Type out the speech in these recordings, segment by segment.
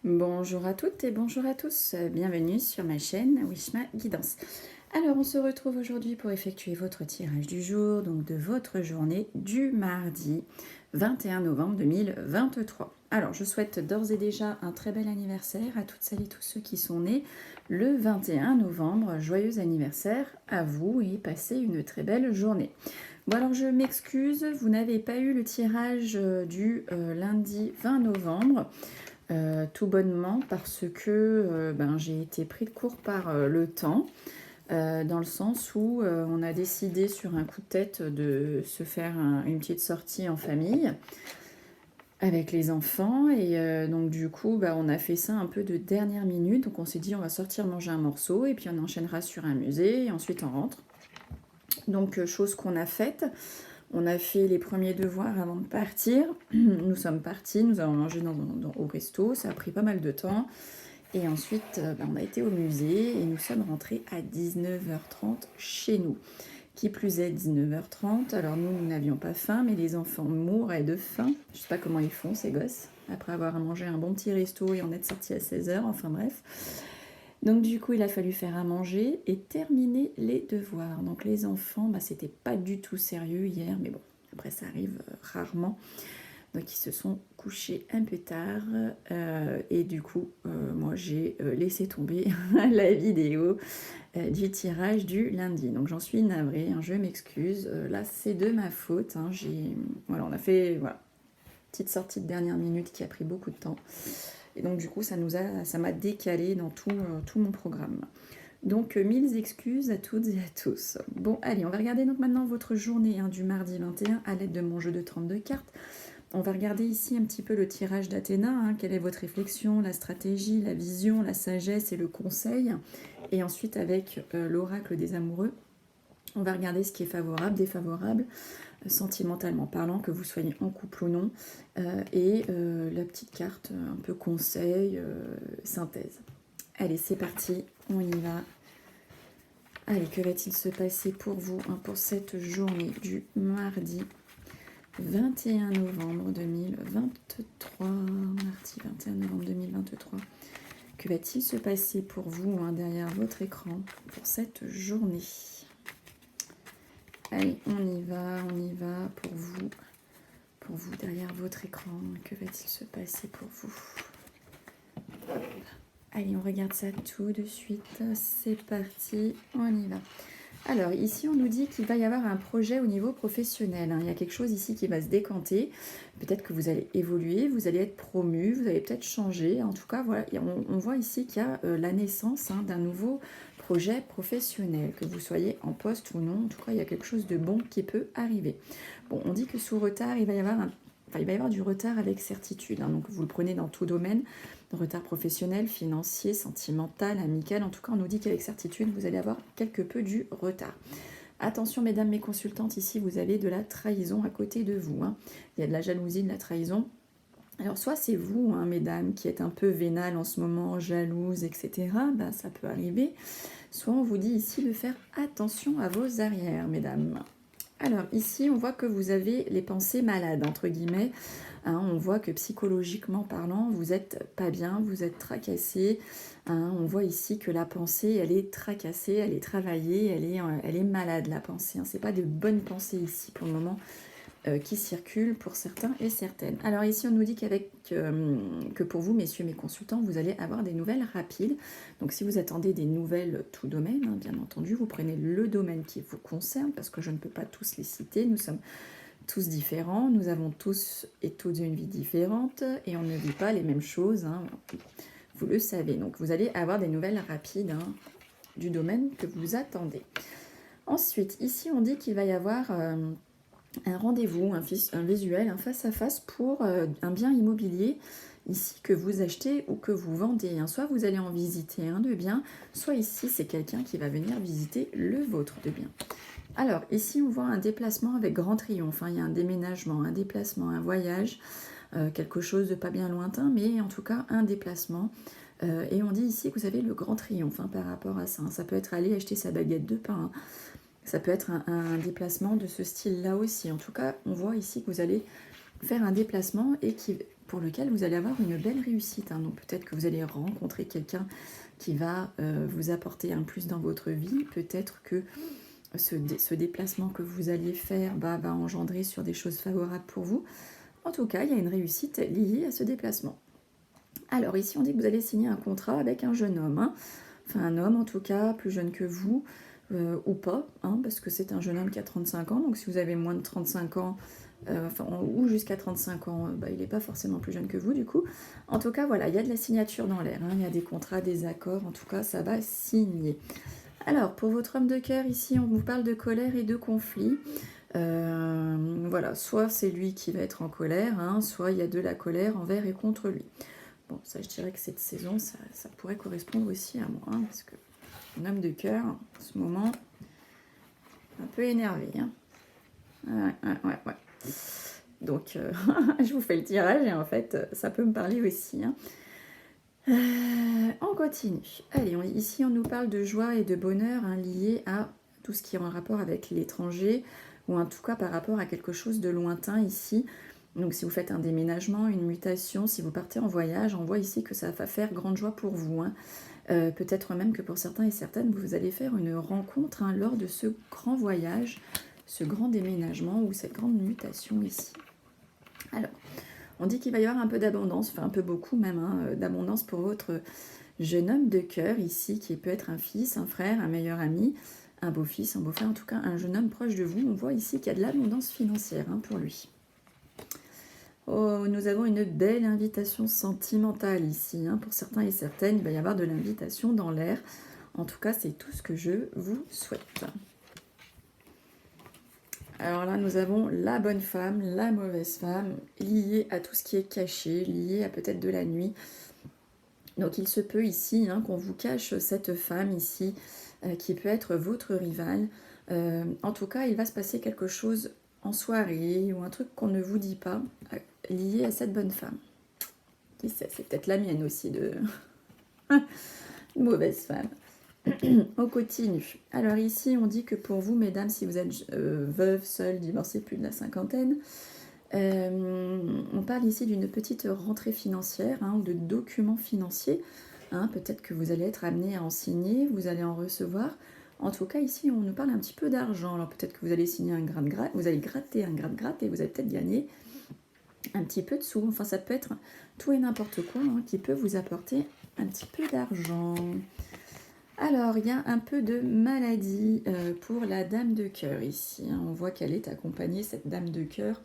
Bonjour à toutes et bonjour à tous, bienvenue sur ma chaîne Wishma Guidance. Alors on se retrouve aujourd'hui pour effectuer votre tirage du jour, donc de votre journée du mardi 21 novembre 2023. Alors je souhaite d'ores et déjà un très bel anniversaire à toutes celles et tous ceux qui sont nés le 21 novembre. Joyeux anniversaire à vous et passez une très belle journée. Bon alors je m'excuse, vous n'avez pas eu le tirage du lundi 20 novembre. Tout bonnement parce que j'ai été pris de court par le temps, dans le sens où on a décidé sur un coup de tête de se faire une petite sortie en famille avec les enfants et donc du coup on a fait ça un peu de dernière minute, donc on s'est dit on va sortir manger un morceau et puis on enchaînera sur un musée et ensuite on rentre. Donc chose qu'on a faite. On a fait les premiers devoirs avant de partir. Nous sommes partis, nous avons mangé au resto, ça a pris pas mal de temps. Et ensuite, on a été au musée et nous sommes rentrés à 19h30 chez nous. Qui plus est, 19h30. Alors nous n'avions pas faim, mais les enfants mouraient de faim. Je sais pas comment ils font, ces gosses, après avoir mangé un bon petit resto et en être sortis à 16h, enfin bref. Donc du coup, il a fallu faire à manger et terminer les devoirs. Donc les enfants, c'était pas du tout sérieux hier, mais bon, après ça arrive rarement. Donc ils se sont couchés un peu tard et du coup, moi j'ai laissé tomber la vidéo du tirage du lundi. Donc j'en suis navrée, hein, je m'excuse. Là, c'est de ma faute. Hein, voilà, on a fait petite sortie de dernière minute qui a pris beaucoup de temps. Et donc du coup, ça m'a décalé dans tout mon programme. Donc, mille excuses à toutes et à tous. Bon, allez, on va regarder donc maintenant votre journée du mardi 21 à l'aide de mon jeu de 32 cartes. On va regarder ici un petit peu le tirage d'Athéna. Quelle est votre réflexion, la stratégie, la vision, la sagesse et le conseil. Et ensuite, avec l'oracle des amoureux, on va regarder ce qui est favorable, défavorable, sentimentalement parlant, que vous soyez en couple ou non, et la petite carte un peu conseil, synthèse. Allez, c'est parti, on y va. Allez, que va-t-il se passer pour vous pour cette journée du mardi 21 novembre 2023, mardi 21 novembre 2023. Que va-t-il se passer pour vous derrière votre écran pour cette journée? Allez, on y va pour vous derrière votre écran. Que va-t-il se passer pour vous? Allez, on regarde ça tout de suite. C'est parti, on y va. Alors, ici, on nous dit qu'il va y avoir un projet au niveau professionnel. Il y a quelque chose ici qui va se décanter. Peut-être que vous allez évoluer, vous allez être promu, vous allez peut-être changer. En tout cas, voilà, on voit ici qu'il y a la naissance d'un nouveau projet professionnel. Que vous soyez en poste ou non, en tout cas, il y a quelque chose de bon qui peut arriver. Bon, on dit que sous retard, il va y avoir du retard avec certitude. Donc, vous le prenez dans tout domaine. Retard professionnel, financier, sentimental, amical. En tout cas, on nous dit qu'avec certitude, vous allez avoir quelque peu du retard. Attention, mesdames mes consultantes, ici, vous avez de la trahison à côté de vous. Il y a de la jalousie, de la trahison. Alors, soit c'est vous, mesdames, qui êtes un peu vénale en ce moment, jalouse, etc. Ça peut arriver. Soit on vous dit ici de faire attention à vos arrières, mesdames. Alors, ici, on voit que vous avez les pensées malades, entre guillemets. On voit que psychologiquement parlant, vous n'êtes pas bien, vous êtes tracassé. On voit ici que la pensée, elle est tracassée, elle est travaillée, elle est malade, la pensée. Ce n'est pas de bonnes pensées ici pour le moment qui circulent pour certains et certaines. Alors ici, on nous dit que pour vous, messieurs mes consultants, vous allez avoir des nouvelles rapides. Donc si vous attendez des nouvelles tout domaine, bien entendu, vous prenez le domaine qui vous concerne, parce que je ne peux pas tous les citer. Nous sommes tous différents, nous avons tous et toutes une vie différente et on ne vit pas les mêmes choses, vous le savez. Donc vous allez avoir des nouvelles rapides du domaine que vous attendez. Ensuite, ici on dit qu'il va y avoir un rendez-vous, un visuel, un face-à-face pour un bien immobilier ici que vous achetez ou que vous vendez. Soit vous allez en visiter un de bien, soit ici c'est quelqu'un qui va venir visiter le vôtre de bien. Alors, ici, on voit un déplacement avec grand triomphe. Il y a un déménagement, un déplacement, un voyage, quelque chose de pas bien lointain, mais en tout cas, un déplacement. Et on dit ici que vous avez le grand triomphe par rapport à ça. Ça peut être aller acheter sa baguette de pain. Ça peut être un déplacement de ce style-là aussi. En tout cas, on voit ici que vous allez faire un déplacement et qui pour lequel vous allez avoir une belle réussite. Hein. Donc peut-être que vous allez rencontrer quelqu'un qui va vous apporter un plus dans votre vie. Peut-être que ce déplacement que vous alliez faire va engendrer sur des choses favorables pour vous. En tout cas, il y a une réussite liée à ce déplacement. Alors ici, on dit que vous allez signer un contrat avec un jeune homme. Hein. Enfin, un homme en tout cas, plus jeune que vous, ou pas, hein, parce que c'est un jeune homme qui a 35 ans. Donc si vous avez moins de 35 ans, ou jusqu'à 35 ans, il n'est pas forcément plus jeune que vous du coup. En tout cas, voilà, il y a de la signature dans l'air. Hein. Il y a des contrats, des accords. En tout cas, ça va signer. Alors, pour votre homme de cœur, ici, on vous parle de colère et de conflit. Voilà, soit c'est lui qui va être en colère, hein, soit il y a de la colère envers et contre lui. Bon, ça, je dirais que cette saison, ça pourrait correspondre aussi à moi, hein, parce que mon homme de cœur, en ce moment, un peu énervé. Hein. Ouais. Donc, je vous fais le tirage et en fait, ça peut me parler aussi. Hein. On continue. Allez, ici, on nous parle de joie et de bonheur hein, liés à tout ce qui est en rapport avec l'étranger, ou en tout cas par rapport à quelque chose de lointain ici. Donc si vous faites un déménagement, une mutation, si vous partez en voyage, on voit ici que ça va faire grande joie pour vous. Hein. Peut-être même que pour certains et certaines, vous allez faire une rencontre hein, lors de ce grand voyage, ce grand déménagement ou cette grande mutation ici. Alors, on dit qu'il va y avoir un peu d'abondance, enfin un peu beaucoup même, hein, d'abondance pour votre jeune homme de cœur ici, qui peut être un fils, un frère, un meilleur ami, un beau-fils, un beau-frère, en tout cas un jeune homme proche de vous. On voit ici qu'il y a de l'abondance financière hein, pour lui. Oh, nous avons une belle invitation sentimentale ici. Hein. Pour certains et certaines, il va y avoir de l'invitation dans l'air. En tout cas, c'est tout ce que je vous souhaite. Alors là, nous avons la bonne femme, la mauvaise femme, liée à tout ce qui est caché, liée à peut-être de la nuit. Donc il se peut ici hein, qu'on vous cache cette femme ici, qui peut être votre rivale. En tout cas, il va se passer quelque chose en soirée ou un truc qu'on ne vous dit pas, lié à cette bonne femme. Qui sait, c'est peut-être la mienne aussi de mauvaise femme. On continue. Alors ici, on dit que pour vous, mesdames, si vous êtes veuve, seule, divorcée, plus de la cinquantaine, on parle ici d'une petite rentrée financière hein, ou de documents financiers. Hein, peut-être que vous allez être amené à en signer, vous allez en recevoir. En tout cas, ici, on nous parle un petit peu d'argent. Alors peut-être que vous allez signer un gratte-gratte, vous allez gratter un gratte-gratte et vous allez peut-être gagner un petit peu de sous. Enfin, ça peut être tout et n'importe quoi hein, qui peut vous apporter un petit peu d'argent. Alors, il y a un peu de maladie pour la dame de cœur ici. Hein. On voit qu'elle est accompagnée, cette dame de cœur,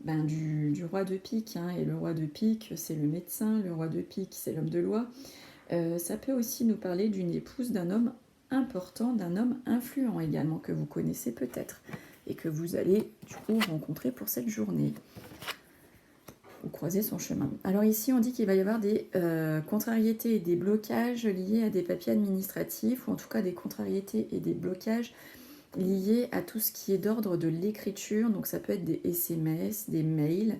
du roi de pique. Hein. Et le roi de pique, c'est le médecin. Le roi de pique, c'est l'homme de loi. Ça peut aussi nous parler d'une épouse, d'un homme important, d'un homme influent également, que vous connaissez peut-être. Et que vous allez du coup rencontrer pour cette journée. Ou croiser son chemin. Alors ici, on dit qu'il va y avoir des contrariétés et des blocages liés à des papiers administratifs, ou en tout cas des contrariétés et des blocages liés à tout ce qui est d'ordre de l'écriture. Donc ça peut être des SMS, des mails,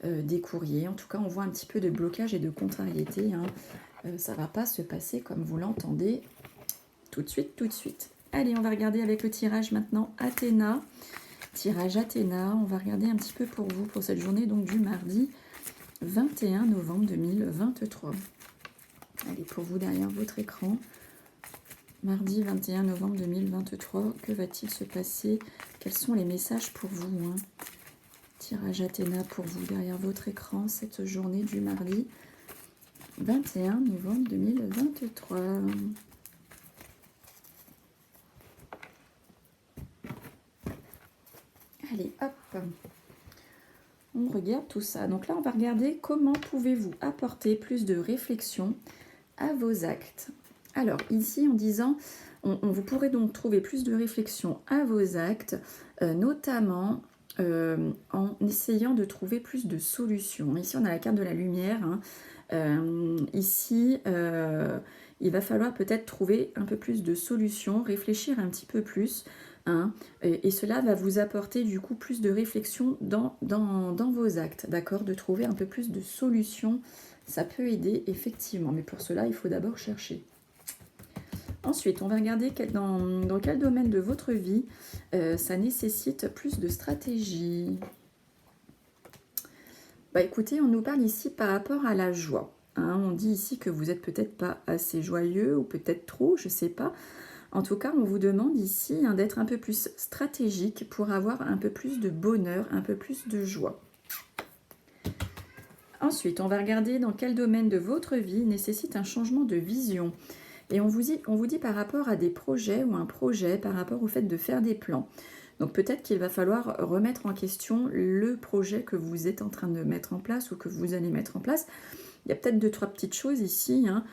des courriers. En tout cas, on voit un petit peu de blocage et de contrariété. Hein. Ça ne va pas se passer comme vous l'entendez tout de suite. Allez, on va regarder avec le tirage maintenant Athéna. Tirage Athéna, on va regarder un petit peu pour vous, pour cette journée donc du mardi 21 novembre 2023. Allez, pour vous derrière votre écran, mardi 21 novembre 2023, que va-t-il se passer? Quels sont les messages pour vous hein? Tirage Athéna pour vous derrière votre écran, cette journée du mardi 21 novembre 2023. Allez, hop, on regarde tout ça. Donc là, on va regarder comment pouvez-vous apporter plus de réflexion à vos actes. Alors, ici, en disant, vous pourrez donc trouver plus de réflexion à vos actes, notamment en essayant de trouver plus de solutions. Ici, on a la carte de la lumière. Hein. Ici, il va falloir peut-être trouver un peu plus de solutions, réfléchir un petit peu plus. Hein, et cela va vous apporter du coup plus de réflexion dans vos actes, d'accord? De trouver un peu plus de solutions, ça peut aider effectivement, mais pour cela il faut d'abord chercher. Ensuite, on va regarder dans quel domaine de votre vie ça nécessite plus de stratégie. Bah écoutez, on nous parle ici par rapport à la joie. Hein. On dit ici que vous n'êtes peut-être pas assez joyeux ou peut-être trop, je ne sais pas. En tout cas, on vous demande ici hein, d'être un peu plus stratégique pour avoir un peu plus de bonheur, un peu plus de joie. Ensuite, on va regarder dans quel domaine de votre vie nécessite un changement de vision. Et on vous dit par rapport à des projets ou un projet, par rapport au fait de faire des plans. Donc peut-être qu'il va falloir remettre en question le projet que vous êtes en train de mettre en place ou que vous allez mettre en place. Il y a peut-être 2-3 petites choses ici hein,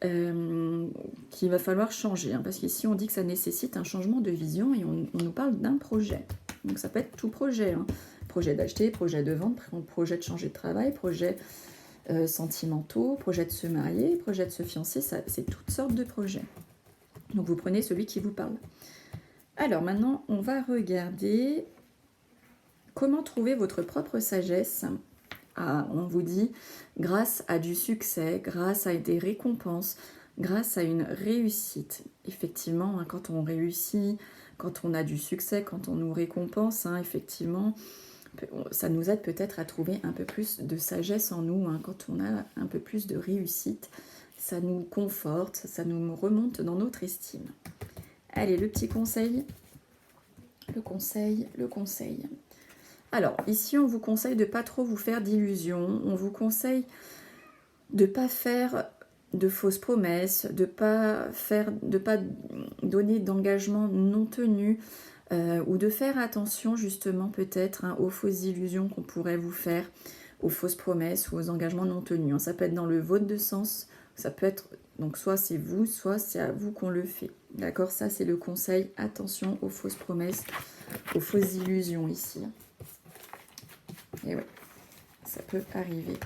qu'il va falloir changer. Hein, parce qu'ici, on dit que ça nécessite un changement de vision et on nous parle d'un projet. Donc ça peut être tout projet. Hein. Projet d'acheter, projet de vendre, projet de changer de travail, projet sentimentaux, projet de se marier, projet de se fiancer. C'est toutes sortes de projets. Donc vous prenez celui qui vous parle. Alors maintenant, on va regarder comment trouver votre propre sagesse. Ah, on vous dit, grâce à du succès, grâce à des récompenses, grâce à une réussite. Effectivement, hein, quand on réussit, quand on a du succès, quand on nous récompense, hein, effectivement, ça nous aide peut-être à trouver un peu plus de sagesse en nous. Hein, quand on a un peu plus de réussite, ça nous conforte, ça nous remonte dans notre estime. Allez, le petit conseil. Le conseil. Alors, ici, on vous conseille de ne pas trop vous faire d'illusions. On vous conseille de ne pas faire de fausses promesses, de ne pas donner d'engagement non tenu, ou de faire attention justement peut-être hein, aux fausses illusions qu'on pourrait vous faire, aux fausses promesses ou aux engagements non tenus. Hein. Ça peut être dans le vote de sens, ça peut être, donc soit c'est vous, soit c'est à vous qu'on le fait. D'accord, ça c'est le conseil, attention aux fausses promesses, aux fausses illusions ici. Et ouais, ça peut arriver.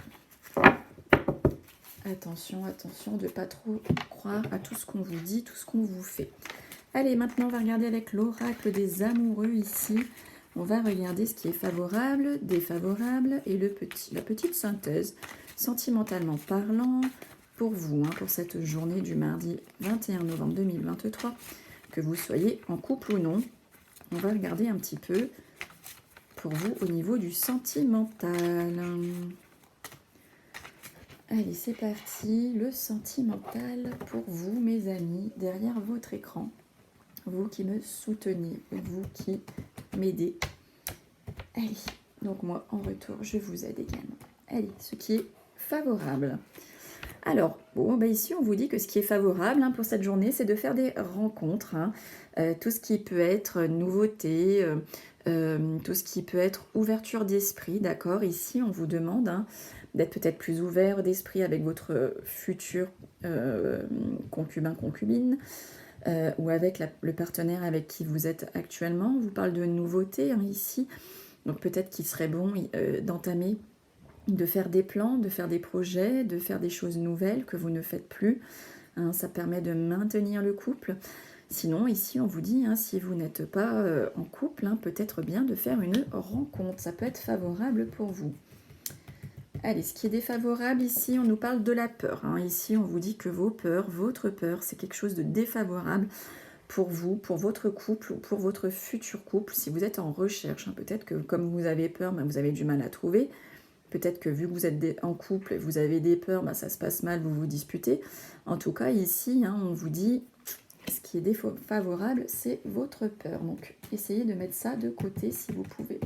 Attention, attention de ne pas trop croire à tout ce qu'on vous dit, tout ce qu'on vous fait. Allez, maintenant on va regarder avec l'oracle des amoureux ici. On va regarder ce qui est favorable, défavorable et la petite synthèse, sentimentalement parlant, pour vous, hein, pour cette journée du mardi 21 novembre 2023, que vous soyez en couple ou non. On va regarder un petit peu pour vous au niveau du sentimental. Allez, c'est parti, le sentimental pour vous, mes amis, derrière votre écran. Vous qui me soutenez, vous qui m'aidez. Allez, donc moi, en retour, je vous aide également. Allez, ce qui est favorable. Alors, bon, bah ici, on vous dit que ce qui est favorable hein, pour cette journée, c'est de faire des rencontres. Hein, tout ce qui peut être nouveauté, tout ce qui peut être ouverture d'esprit, d'accord. Ici, on vous demande hein, d'être peut-être plus ouvert d'esprit avec votre futur concubin, concubine, ou avec le partenaire avec qui vous êtes actuellement. On vous parle de nouveauté hein, ici, donc peut-être qu'il serait bon d'entamer, de faire des plans, de faire des projets, de faire des choses nouvelles que vous ne faites plus. Hein, ça permet de maintenir le couple. Sinon, ici, on vous dit, hein, si vous n'êtes pas en couple, hein, peut-être bien de faire une rencontre. Ça peut être favorable pour vous. Allez, ce qui est défavorable ici, on nous parle de la peur. Hein. Ici, on vous dit que vos peurs, votre peur, c'est quelque chose de défavorable pour vous, pour votre couple ou pour votre futur couple. Si vous êtes en recherche, hein, peut-être que comme vous avez peur, ben, vous avez du mal à trouver. Peut-être que vu que vous êtes en couple et vous avez des peurs, ben, ça se passe mal, vous vous disputez. En tout cas, ici, hein, on vous dit, ce qui est défavorable, c'est votre peur. Donc, essayez de mettre ça de côté si vous pouvez.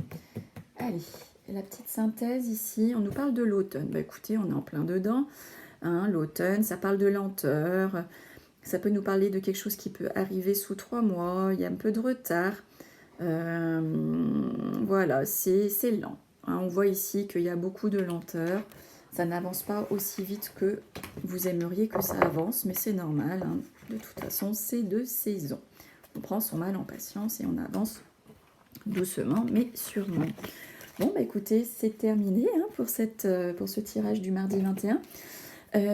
Allez, la petite synthèse ici, on nous parle de l'automne. Bah, écoutez, on est en plein dedans. Hein, l'automne, ça parle de lenteur. Ça peut nous parler de quelque chose qui peut arriver sous 3 mois. Il y a un peu de retard. Voilà, c'est lent. Hein, on voit ici qu'il y a beaucoup de lenteur. Ça n'avance pas aussi vite que vous aimeriez que ça avance, mais c'est normal. Hein. De toute façon, c'est de saison. On prend son mal en patience et on avance doucement, mais sûrement. Bon, bah écoutez, c'est terminé hein, pour ce tirage du mardi 21.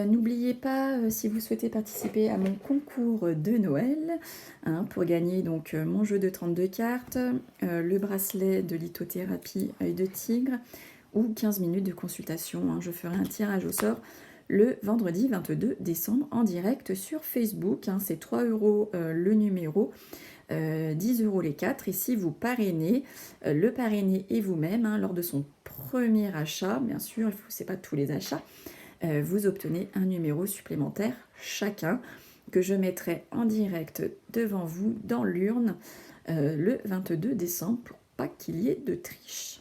N'oubliez pas, si vous souhaitez participer à mon concours de Noël, hein, pour gagner donc mon jeu de 32 cartes, le bracelet de lithothérapie œil de tigre, ou 15 minutes de consultation. Hein. Je ferai un tirage au sort le vendredi 22 décembre en direct sur Facebook. Hein. C'est 3 € le numéro. 10 € les 4. Et si vous parrainez, le parrainé et vous-même, hein, lors de son premier achat, bien sûr, c'est pas tous les achats, vous obtenez un numéro supplémentaire chacun que je mettrai en direct devant vous dans l'urne le 22 décembre pour pas qu'il y ait de triche.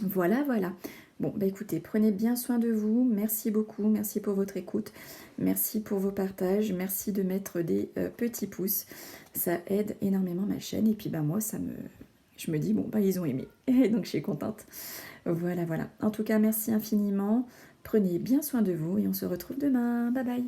Voilà, voilà. Bon, bah écoutez, prenez bien soin de vous. Merci beaucoup, merci pour votre écoute, merci pour vos partages, merci de mettre des petits pouces. Ça aide énormément ma chaîne. Et puis bah moi, je me dis, bon, bah ils ont aimé. Et donc je suis contente. Voilà, voilà. En tout cas, merci infiniment. Prenez bien soin de vous et on se retrouve demain. Bye bye.